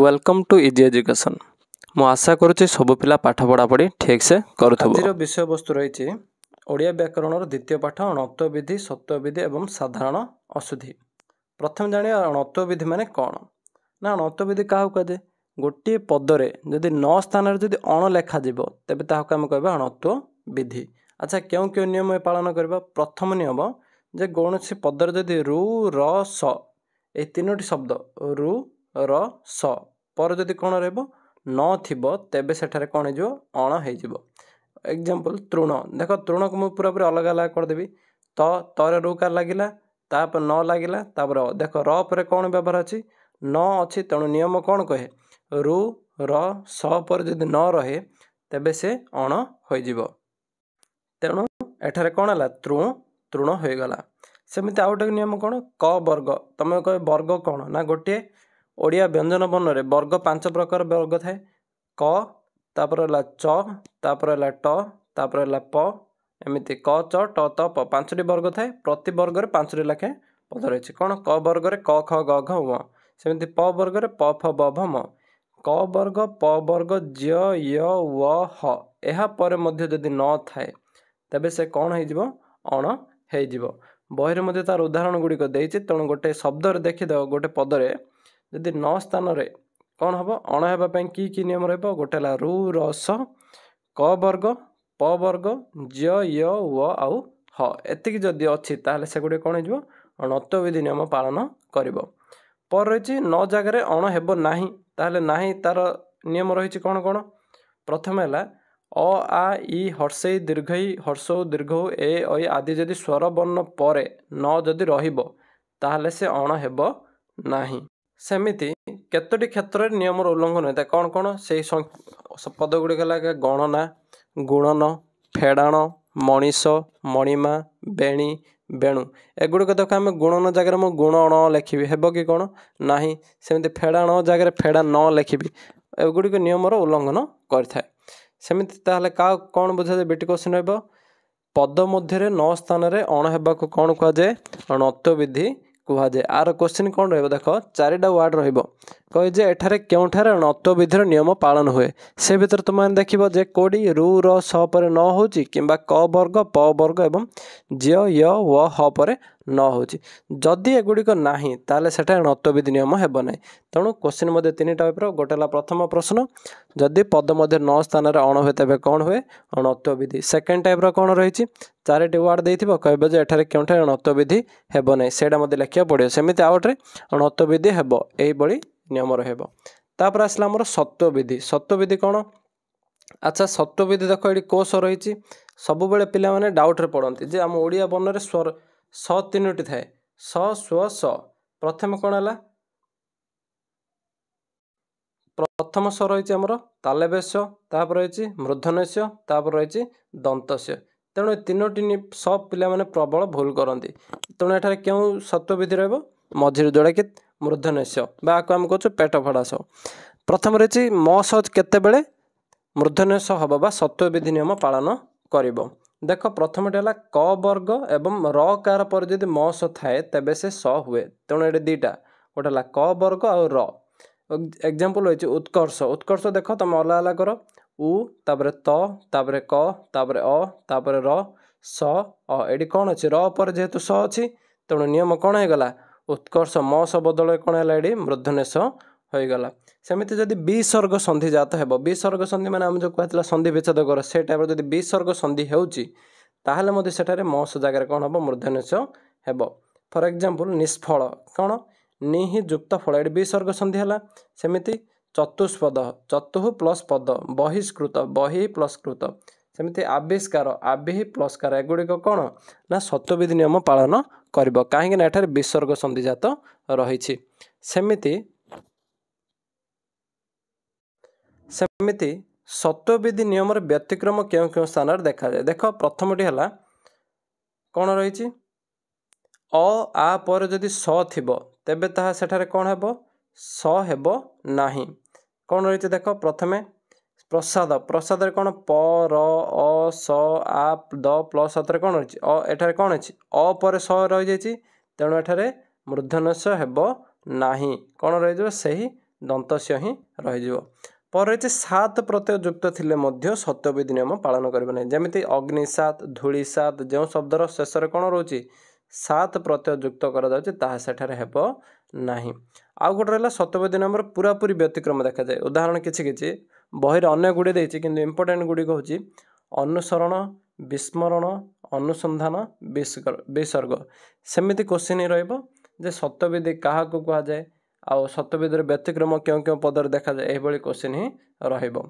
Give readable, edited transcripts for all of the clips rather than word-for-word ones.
Welcome to easy education. मु आशा करुच्ची सब पिला पाठ पढ़ा पढ़ी ठीक से करुथबो। आज विषय वस्तु रही ओडिया व्याकरण द्वितीय पाठ अणत्वविधि सत्वविधि एवं साधारण अशुद्धि। प्रथम जानिए अणत्वविधि माने कौन ना अणत्वविधि क्या कहुए गोटे पदरे जदि न स्थान जदि अण लेखा तेबे ताहाको आमे कहबा अणत्वविधि। अच्छा क्यों क्यों नियम पालन करबा। प्रथम नियम जे कौनसी पदर जदि रु र स ए तीनोटी शब्द रु र स पर जदि कौन रहिबो न थिबो तेबे सेठारे कौन हो अण हो। एग्जांपल तृण देख तृण को मुझे पूरा अलग अलग करदेवी तो तर रु कार लगिला तापर न लगिला तापर देख र पर कौन व्यवहार अच्छी न अच्छी तेणु नियम कौन कहे रु र स पर जदि न रहे तेबे से अण हो। तेणु एठारे कौन है तृण तृण हो गला। सेमती आउ गोटे नियम कौन क वर्ग तुम कह वर्ग कौन ना गोटे ओडिया व्यंजन वर्ण में वर्ग 5 प्रकार वर्ग थाए क तापर च तापर ट तापर प एमती क च ट त प 5टी वर्ग थाए प्रति वर्ग में 5टी लाखे पद रही कौन क वर्ग में क ख ग घ व सेमती प वर्ग में प फ ब भ म क वर्ग प वर्ग ज य व ह ଏହା ପରେ ମଧ୍ୟ ଯଦି ନ ଥାଏ ତେବେ ସେ କ'ଣ ହେଇଯିବ ଅଣ ହେଇଯିବ। ବହିରେ ମଧ୍ୟ ତାର ଉଦାହରଣ ଗୁଡ଼ିକ ଦେଇଛି ତେଣୁ ଗୋଟେ ଶବ୍ଦରେ ଦେଖିଦେବ ଗୋଟେ ପଦରେ ଯଦି ନ ସ୍ଥାନରେ କ'ଣ ହେବ ଅଣ ହେବା ପାଇଁ କି ନିୟମ ରହିବ ଗୋଟେ ହେଲା ରୁ ର ସ କ ବର୍ଗ ପ ବର୍ଗ ଜ ୟ व ଆଉ ହ ଏତିକି ଯଦି ଅଛି ତାହେଲେ ସେଗୁଡ଼ିକ କ'ଣ ହେଇଯିବ ଅଣତ୍ୱବିଧି ନିୟମ ପାଳନ କରିବ। पर रही न जगार अण हेब नाही ताहले नाही तार नियम रही कौन कौन प्रथम है अ आ इ हर्षई दीर्घई हर्षौ दीर्घौ ए ऐ आदि जदि स्वर वर्ण पर न जदि रहिबो ताहले से अण हेब नाही। सेमिति केतोटी क्षेत्र में नियम उल्लंघन होता है कौन कौन से पद गुड़िक गणना गुणन फेड़ाण मनीष मणिमा बेणी बेणु एगुड़िक देख आम गुणन जगह मु गुण अण लिखी हेब कि कौन ना सेमती फेड़ाण जगह फेड़ा न लिखी एगुड़िक नियम उल्लंघन करें। सेमती ताहले का कौन बुझा बेटी क्वेश्चन रहिबो पद मध्य न स्थान अण हेबाक कौन कहुए अणत्वविधि कहुए। आर क्वेश्चन कौन रहिबो देख 4टा वार्ड रहिबो कहे जे एठारे केउठारे अणत्वविधिर नियम पालन हुए से भितर तुम देखिबो जे कोडी रु र स पर न होची किंबा क वर्ग प वर्ग एवं ज य व ह पर न होची जदि एगुड़िक नाही ताले सेटा अणत्वविधि नियम हेब नाही। तेणु क्वेश्चन मध्य 3टा टाइप गोटे प्रथम प्रश्न जदि पद मध्य न स्थान अण हुए तेबे कौन हुए अणत्वविधि। सेकेंड टाइप कौन रही 4टी वार्ड देथिबो कहबो जे एठारे केउठा अणत्वविधि हेब नाही सेटा मध्य लिखिया पड़ियो सेमिति आउटरे अणत्वविधि हेब एही बड़ी नियम रहेबो। तापर आसला हमर सत्वविधि। सत्वविधि कौन अच्छा सत्वविधि देख ये कोश रही सब बेले पिला माने डाउट रे पड़ती जे आम ओडिया वर्ण रे स्वर स 3टी थाए स स्व स प्रथम कौन है प्रथम स्वर रही आमर तालव्यस्य तापर रही मूर्धन्यस्य तापर रही दंतस्य तेणु 3टी स पिला माने प्रबल भूल करती तेणु एठारे क्यों सत्वविधि रहिबो मझिर जोड़ा कि मूर्धन्यस्य बा आम कहूँ पेट फड़ा स प्रथम रही म स केतेबेले मूर्धन्यस्य हम बा सत्वविधि नियम पालन करिबो। देख प्रथमटी है क वर्ग एवं र कार पर जदि म स थाए तेबे से स हुए तेणु ये 2टा गोटे है क वर्ग और र। एग्जांपल रही उत्कर्ष उत्कर्ष देख तुम अलग अलग कर उ तापर त तापर क तापर अ तापर र स अ ये कौन अच्छी र पर जेहेतु स अच्छी तेणु नियम कौन हो गला उत्कर्ष म स बदल कौन है ये मूर्धन्यस्य होगला। सेमती जदि विसर्ग संधि जात है विसर्ग संधि माने आम जो कहला संधि विच्छेद कर से टाइप जदि विसर्ग संधि होउची ताहले मध्य सेठारे मस जगह कौन हम मूर्धन्यस्य हेब। फॉर एग्जांपल निष्फल कौन निहि युक्त फल ये विसर्ग संधि है सेमती चतुष्पद चतुः प्लस पद बहिष्कृत बहि प्लस कृत सेमती आविष्कार आभि प्लस कार एगुड़िक कौन ना सत्वविधि नियम पालन करिबो काहेकि ना एठारे विसर्ग संधि जात रही। सेमिति सत्वविधि नियम व्यतिक्रम क्यों क्यों स्थान देखा जाए देख प्रथमटी है कौन रही अ आ पर जदि स थिबो तेबे ताहा सेठारे कौन हेबो स हेबो नाही। कौन रही देख प्रथमे प्रसाद प्रसाद कौन प र अ स आ द प्लस कौन रही एठारे कौन अच्छी अ पर स रही जाइए तेणु एठारे मूर्धन्यस्य हेबो नाही कौन रही से दंतस्य ही रही। पर रही 7 प्रत्यय युक्त थिले मध्य सत्यविधि नियम पालन करिबो नै। जेमिति अग्निसात, धूलिसात जो शब्दर शेष कौन रोचे 7 प्रत्यय युक्त करा जाउछि ताहा सेठारे हेबो नाही। आउ गोटे रहा सत्यविधि नियम पूरापूरी व्यतिक्रम देखा जाए। उदाहरण किछि बहिर अन्य गुड़े देछि किंतु इंपोर्टेंट गुड़ी होछि अनुसरण, विस्मरण, अनुसंधान, विसर्ग। सेमिति क्वेश्चन ही रहिबो जे सत्यविधि काहा को कहा जाए आउ सत्यविधि व्यतिक्रम क्यों क्यों पदर देखा जाए एभली क्वेश्चन ही रहिबो।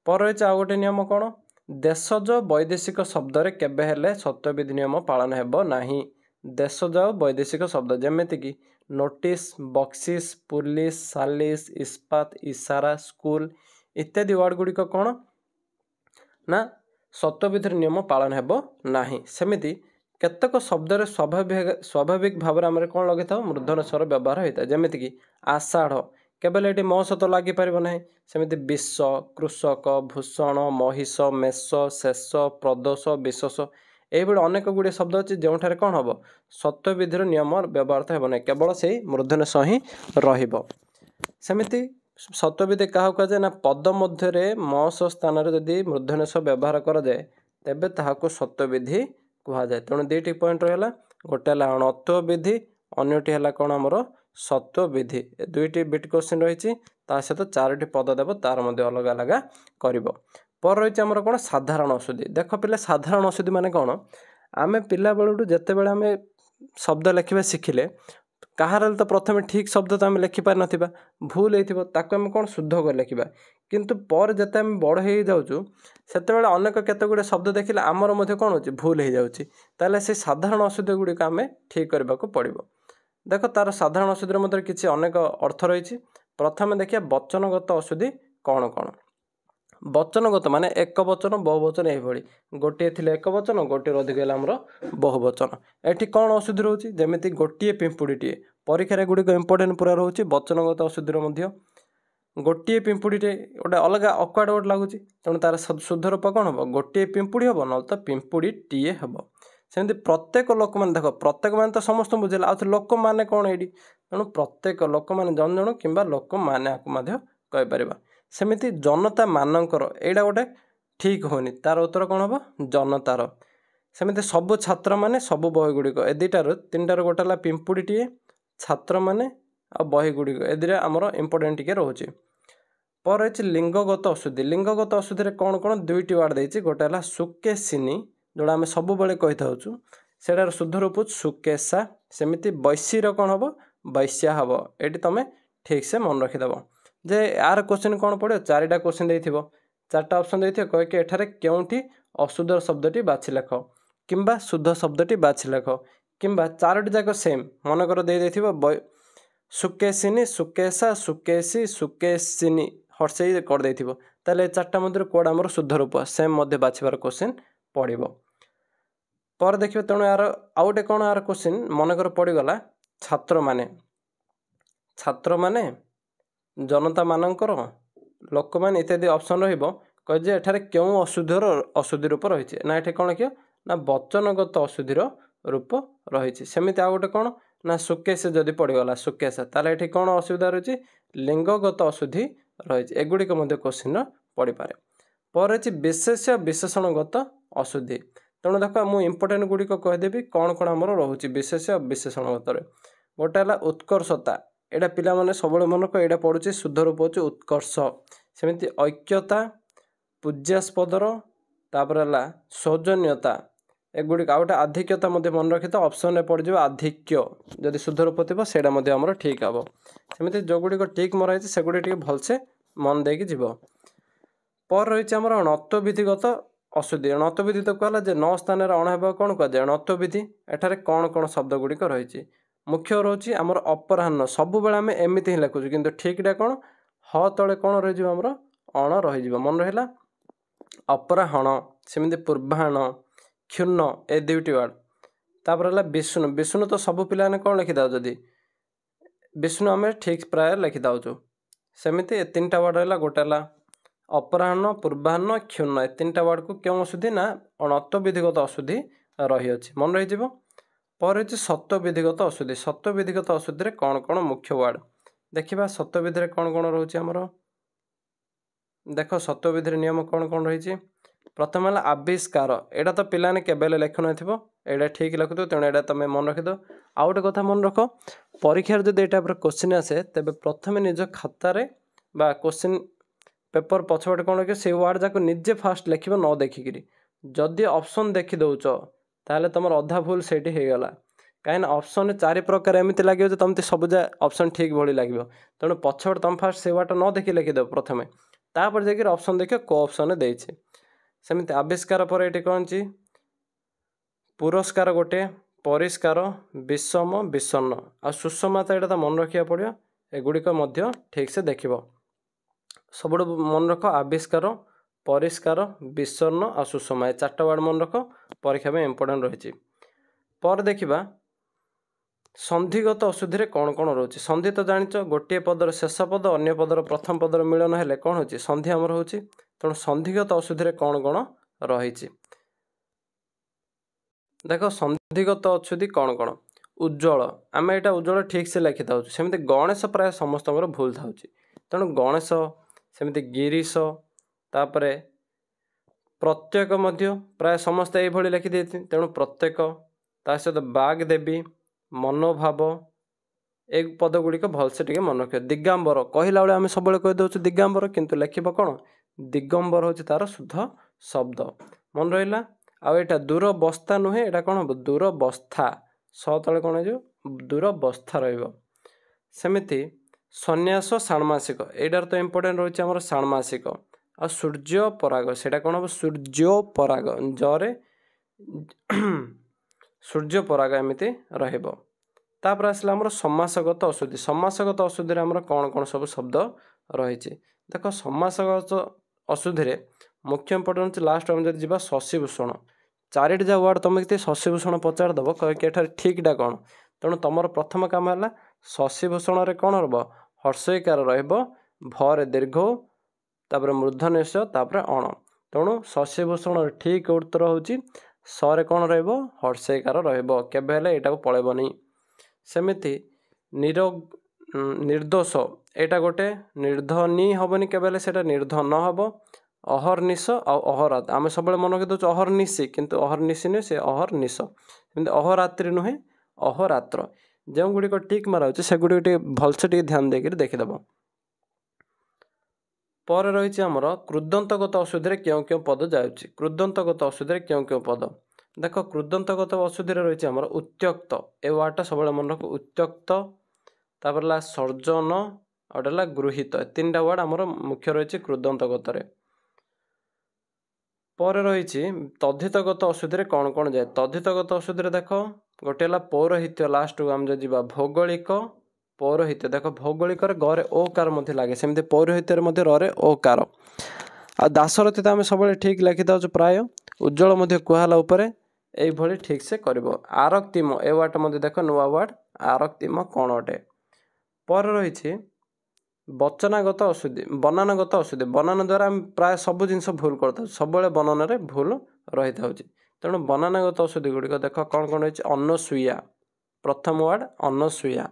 पर रही आउ गोटे नियम कौन देशज वैदेशिक शब्द रे केबे हेले सत्यविधि नियम पालन हेबो नाही। देशज वैदेशिक शब्द जेमिति कि नोटिस, बक्सिस, पुलिस, सालिस, इस्पात, इशारा, स्कूल इत्यादि वर्ड गुड़िक कौन ना सत्यविधि नियम पालन हेबो नाही। सेमिति केतक शब्द स्वाभाविक भाव में कौन लगे था मूर्धन्य स्वर व्यवहार होता है। जेमिति कि आषाढ़ केवल ये म सहित लगी पार ना। सेमिति विश्व, कृषक, भूषण, महिष, मेष, शेष, प्रदोष, विशेष यही अनेक गुड़े शब्द अच्छे जो कौन हम सत्यविधिर नियम व्यवहार तो हेबना केवल से मूर्धन्य स ही रमिति सत्यविधि क्या कहुए ना पद मध्य मस स्थान जदि मूर्धन्य स व्यवहार कराए तेबे ताहाको सत्यविधि कहुए। तेणु दुईटी पॉइंट रहा गोटे है अणत्व विधि अन्यटी है कौन आमर सत्व विधि। दुईटी बिट क्वेश्चन रही सहित 4टी पद देव तार मध्य अलग अलग कर। पर रही आमर कौन साधारण अशुद्धि। देख पिले साधारण अशुद्धि माने कौन आमे पिला बेलू जिते बड़े आम शब्द लिखा शिखिले कहार तो प्रथम ठीक शब्द तो आम लिखिपार ना भूल होता आम कौन शुद्ध कर लिखा किंतु पर जिते आम बड़ हो जाऊँ से अनेक केत गुड़े शब्द देखिले आमर मध्य कौन हो भूल हो जाए से साधारण अशुद्धि गुड़िक आम ठीक करने को पड़ो। देख तार साधारण अशुद्धि मध्य किसी अनेक अर्थ रही। प्रथम देखिए वचनगत अशुद्धि कौन कौन। वचनगत माने एक वचन बहुवचन यही गोटे थी एक वचन गोटे अधिक आमर बहुवचन। एटी कौन अशुद्धि रोचे जमीती गोटे पिंपुड़ीटे परीक्षा गुड़िक इंपोर्टेंट पूरा रोचे वचनगत अशुद्धि मध्य गोटे पिंपुड़ीटे गोटे अलग अक्वार्ड वर्ड लगुच तेणु तार शुद्ध रूप कौन हम गोटे पिंपुड़ी हम ना तो पिंपुड़ीटीए हम। सेमती प्रत्येक लोक मैंने देख प्रत्येक मान तो समस्त बुझेगा आउ लोक मैंने कौन ये तेणु प्रत्येक लोक मैंने जन जन कि लोक मैंने कहीपर। सेमती जनता मानकर एटा गोटे ठीक होनी तार उत्तर कौन हम जनतार। सेमती सबु छात्र माने सबु बही गुड़िक ए दुटार 3टार गोटे है पिंपुड़ीटे छात्र माने आ बही गुड़िक ए दुटा आमर इंपोर्टेंट टिके रोचे। पर रही लिंगगत अशुद्धि। लिंगगत अशुद्धि कौन कौन 2टी वार्ड देती गोटे है सुकेशिनी जोड़ा आम सब बेले कही था सेटार शुद्ध रूप सुकेशा। सेमती वैश्यर कौन हम वैश्या हम। ये तुम ठीक से मन रखिदेव जे यार क्वेश्चन कौन पड़ो 4टा क्वेश्चन दे 4टा ऑप्शन दे कहीकि एठारे क्योंटी अशुद्ध शब्दटी बाछि लेख किंबा शुद्ध शब्दटी बाछि लेख किंबा 4टी जाक सेम मनकर दे सुकेशिनी, सुकेशा, सुकेशी, सुकेशिनी हर्षई कर दे 4टा मध्य कौड़ा आमर शुद्ध रूप सेम मध्य बाछिबार क्वेश्चन पड़ो। पर देखिए तेणु यार आउ गोटे कौन यार क्वेश्चन मनकर पड़गला छात्र माने जनता मानकर लोक मैंने इत्यादि ऑप्शन रही एठारे क्यों अशुद्धि रूप रही ना ये कौन किया ना वचनगत अशुद्धिर रूप रही। सेमती आउ गोटे कौन ना सुकेश जदि पड़गला सुकेश ताले ये कौन असुविधा रही लिंगगत अशुद्धि रही। एगुड़िक क्वेश्चन पड़ पारे। पर रही विशेष विशेषणगत अशुद्धि। तेणु देख मुझे इंपोर्टेंट गुड़िक कहीदेवी कौन कौन आमर रोचे विशेष विशेषणगत। गोटे है उत्कर्षता यहाँ पिला माने सब मन को यहाँ पड़ुचे शुद्ध रूप हो उत्कर्ष। सेमती ऐक्यता पूज्यास्पदर तापर है सौजन्यता एगुड़िक आउ गोटे आधिक्यता मन रखी तो ऑप्शन में पड़ जाए आधिक्य जदि शुद्ध रूप थी से ठीक हम। सेमती जो गुड़िक टिक मरा से गुड़ी भलसे मन देकी जीव। पर रही आमर अणत्व विधिगत अशुद्धि। अणत्व विधि तो कहला जे 9 स्थान अण होगा कौन कहुए अणत्व विधि। एठारे कौन कौन शब्द गुड़िक रही मुख्य रोचे आमर अपराह्न सब बेले आम एमती ही लिखुचु किंतु ठीकटा कौन ह तले कौन रही आमर अण रही मन रहा अपराह्न। सेमती पूर्वाह्न क्षुण्ण ए 2टी वार्ड। तापर है विष्णु। विष्णु तो सब पिला कौन लिखि था जदि विष्णु आम ठीक प्राय लिखि था। सेमती 3टा वार्ड रहा गोटे है अपराह्न पूर्वाह्न क्षुण्ण ए 3टा वार्ड को क्यों अशुद्धि ना अणत्व विधिगत अशुद्धि रही मन रही। पर रही सत्व विधिगत अशुद्धि। सत्व विधिगत अशुद्धि कौन कौन मुख्य वार्ड देखिबा सत्यविधि रे कौन कौन रोचे हमरो देख सत्यविधि रे नियम कौन कौन रही प्रथम है आविष्कार एटा तो पिलाने केबेले लेखु नथिबो एटा ठीक लिखुथो तेणु एटा तुम मन रखिदो आउ गोटे कथा मन रख परीक्षार जदि एटा पर क्वेश्चन आसे तेबे प्रथमे निज खातार बा क्वेश्चन पेपर पछपटे कौन रखियो से वर्ड जाको निजे फास्ट लिखिबो न देखिकिरी जदि ऑप्शन देखि दउच ताले तुम अधा भूल सेठी हे गला कहीं ऑप्शन 4 प्रकार एमती लगे तुमते सब जा ऑप्शन ठीक भली लगे तेणु पछपटे तुम फास्ट से वर्ड न देखि लिखिद प्रथमे तापर जाकर ऑप्शन देखियो को ऑप्शन देछि सेमती आविष्कार पर ये कौन ची पुरस्कार गोटे परिष्कार विषम विषन्न आ सुषमाता यहाँ तो मन रखा पड़ो एगुड़िक ठीक से देख सब मन रख आविष्कार परिष्कार विषन्न आ सुषमा ये 4टा वर्ड मन रख परीक्षा में इम्पोर्टेंट रही पर देखा संधिगत अशुद्धि कौन कौन रोचे संधि तो जानिच गोटे पदर शेष पद अन्य पदर प्रथम पदर मिलन हेले कौन हो संधि आमर हो तेणु संधिगत अशुद्धि कौन कौन रही देख संधिगत अशुद्धि कौन कौन उज्ज्वल आम यहाँ उज्ज्वल ठीक से लिखि था सेमती गणेश प्राय समस्त भूल था तेणु गणेश सेमती गिरीश तापरे प्रत्येक प्राय समस्त ये लिखि दे तेणु प्रत्येक ता सहित बागदेवी मनोभाव एक पद गुड़िक भलसे टे मन रख दिगंबर कहला बेले आम सब कहीदे दिगंबर किंतु लिखब कौन दिगंबर हूँ तार शुद्ध शब्द मन रहा आईटा दूरवस्था नुहे यहाँ कौन हम दूरवस्था तले कौन हो दूरवस्था रमती सन्यास षाण्मासिक यार तो इम्पोर्टेंट रही है षाण्मासिक आ सूर्य पराग से कौन हम सूर्य पराग जरे सूर्य पराग एमती रपर आसला आमर समासगत अशुद्धि समासगत अशुद्धि कौन कौन सब शब्द रही देख समासगत अशुद्धि मुख्य इम्पोर्टेंट लास्ट आम जब जा शशिभूषण 4टी जा वर्ड तुम शशिभूषण पचारदेव कह ठीकटा कौन तेणु तुम प्रथम काम है शशिभूषण कौन हम हर्षईकार रे दीर्घ तापर मूर्धन्यस तापर अण तेणु शशिभूषण ठीक उत्तर हूँ सरे कौन रर्षईकार रहा पलैबनी सेमती निर्दोष यहाँ गोटे निर्धनी हेनी केबेले से निर्धन हम अहर्निश अहरात आम सब मन रखी दूसरे अहर्निशी किंतु अहर्निशी नुहे से अहर्निश अहरात्रि नुहे अहरात्र जो गुड़िक टिक मारा से गुड़िक भलसे ध्यान देकर देखीदेव पर रही आमर कृदंतगत अशुद्धि क्यों क्यों पद जाऊँगी कृदंतगत अशुद्धि क्यों क्यों पद देख कृदंतगत अशुद्धि रही आमर उत्यक्त ए वार्डटा सब मन रख उत्यक्त तापर सर्जन आउटा गृहीत 3टा वार्ड आमर मुख्य रही कृदंतगत पर रही तद्धितगत अशुद्धि कौन कौन जाए तद्धितगत अशुद्धि देख गोटे पौरोहित्य लास्ट को आम जो जा भौगोलिक पौरोहित्य देख भौगोलिक गरे ओकार लगे सेमती पौरोहित्य रे ओकार आ दासरथी तो आम सब ठीक लिखि था प्राय उज्ज्वल कहला ये ठीक से कर आरक्तिम ए वार्ड देख नुआ वार्ड आरक्तिम कौन अटे पर रही वचनागत अशुद्धि बनानगत अशुद्धि बनान द्वारा आम प्राय सब जिन भूल करता सब बनान में भूल रही था तेणु बनानगत अशुद्धि गुड़िक देख कौन कौन रही अनसुईया प्रथम वार्ड अनसुईया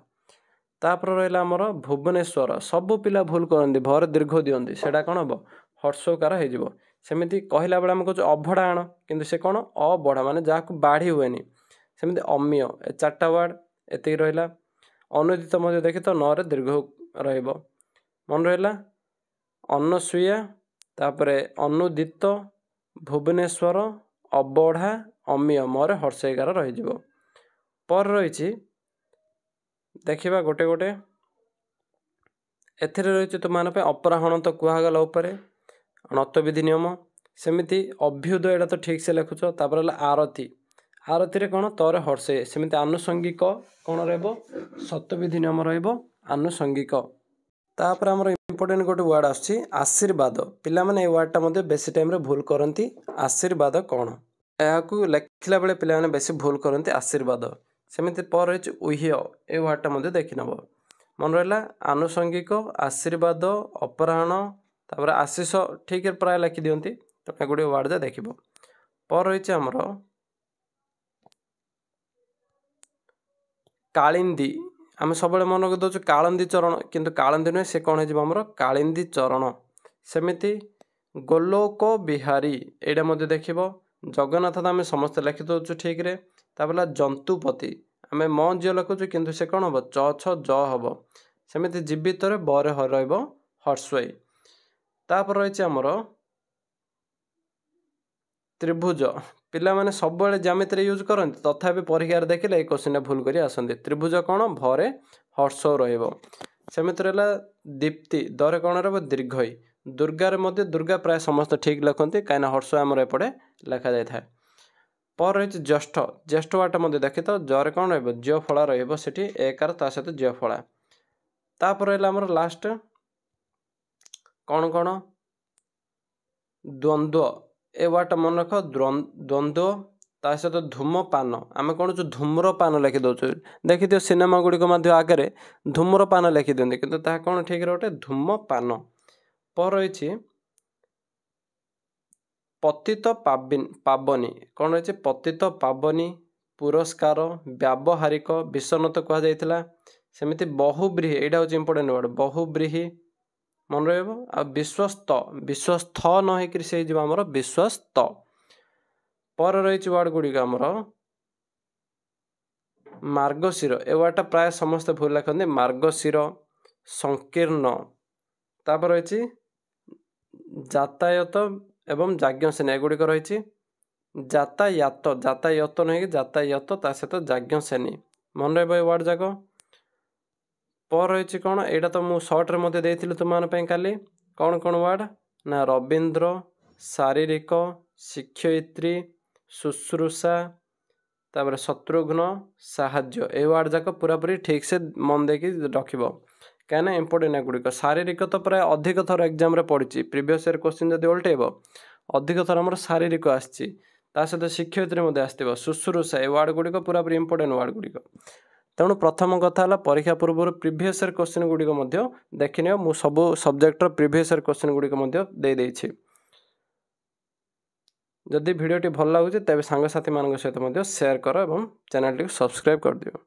तापर रहा आमर भुवनेश्वर सबू पिला भूल करती भर दीर्घ दिखती से कौन हम हर्षकार हो सेमती कहला बेले आम कह अभड़ा आण कि से कौन अबढ़ा माने जहाँ बाढ़ी हुए सेमती अम्य 4टा वार्ड एति रहा अनुदित देखी तो न दीर्घ मन रहा अनसुईया तापर अनुदित भुवनेश्वर अबढ़ा अम्य मरे हर्षईकार रही पर रही देखा गोटे गोटे एथिरे रही तुम अपराहण तो कहगला नतविधि नियम सेमती अभ्युदय यहाँ तो ठीक से लिखुच तापर आरती आरती रे कौन तर हर्षे सेमती आनुषंगिक कौन रतविधि नियम रनुषंगिक तापर आमर इम्पोर्टेंट गोटे वर्ड आसछि आशीर्वाद पिला माने ए वर्डटा मध्य बेसी टाइम रे भूल करती आशीर्वाद कौन यहाँ लिखला बेले पिला माने बेसी भूल करती आशीर्वाद सेमती पर रही उह्य ए वर्डटा मध्य देखि नब मन रहा आनुषंगिक आशीर्वाद अपराहण तापर आशीष ठीक प्राय लिखि दियंती तो गुड़े वार्ड जा देख पर रही आमर कालिंदी आम सब मन रखिदे कालिंदी चरण किंतु कालिंदी नुहे से कौन होमर कालिंदी चरण। सेमिति गोलोक बिहारी यहाँ देख जगन्नाथ तो आम समस्त लिखिदे ठीक रे। तापर जंतुपति आम म झील लिखुचु किंतु से कौन हम च छ ज हम। सेमिति जीवित बर हर्षई। तापर रही आमर त्रिभुज पिला माने सब ज्यामिति यूज करते तथापि परीक्षा देखिले क्वेश्चन भूल कर आसती। त्रिभुज कौन भरे हर्ष रमित रहा। दीप्ति दरे कौन रहा दीर्घई। दुर्गार मध्य दुर्गा प्राय समस्त ठीक लिखते कहीं हर्ष आमर एपटे लिखा जाए। पर रही ज्येष्ठ ज्येष्ठ वाट मध्य देखी तो जरे कौन रहा फला रही एकार ता सहित ज्य फला। तापर रहा लास्ट कौन कौन द्वंद्व ए वाट मन रख द्वंद्व ता सहित धूमपान आम कौन धूम्रपान लिखि दौचु। देखी दियो सिनेमा गुड़िक आगे धूम्रपान लिखि दिखते किंतु ता कौन ठीक रोटे धूमपान। पर रही पतित पावनी कौन रही पतित पावनी पुरस्कार व्यावहारिक विषन्नत कहुला। सेमती बहुब्रीही यहाँ हूँ इंपोर्टेंट वर्ड बहुब्रीही मन रहा। विश्वस्त विश्वस्थ न होकर से आमर विश्वस्त। पर रही वार्ड गुड़िक आमर मार्गशीर ए वार्डटा प्राय समस्त भूल लिखते मार्गशीर संकीर्ण। तापर रही यातायात एवं जाज्ञसेनी एगुड़िक रही यातायात यातायात नहीं यातायात ता सहित जाज्ञसेनी मन रहा वार्ड जाक। पर रही कौन यहाँ तो मुझे सर्ट्रे मध्य देती तुम काली कौन कौन वार्ड ना रवींद्र शारीरिक शिक्षयित्री शुश्रूषा तापर शत्रुघ्न साहाय्य ए वार्ड जाक पूरापूरी ठीक से मन देकी रख कहीं इंपोर्टेंट गुड़िक। शारीरिक तो प्राय अधिक थर एग्जाम पड़ी प्रीवियस ईयर क्वेश्चन जब उल्टेब अधिक थर आम शारीरिक आसी सहित शिक्षयित्री आसो शुश्रूषा ए वार्ड गुड़िक पूरापूरी इंपोर्टेंट वार्ड गुड़िक। तेणु प्रथम कथा है परीक्षा पूर्व प्रीवियस ईयर क्वेश्चन गुड़िक देखने मु सब सब्जेक्टर प्रीवियस ईयर क्वेश्चन गुड़िक देदेछि। जदि भिडियोटी भल लगुच तेज सांगसाथी मान सहित शेयर कर और चैनल टी सब्सक्राइब कर दियो।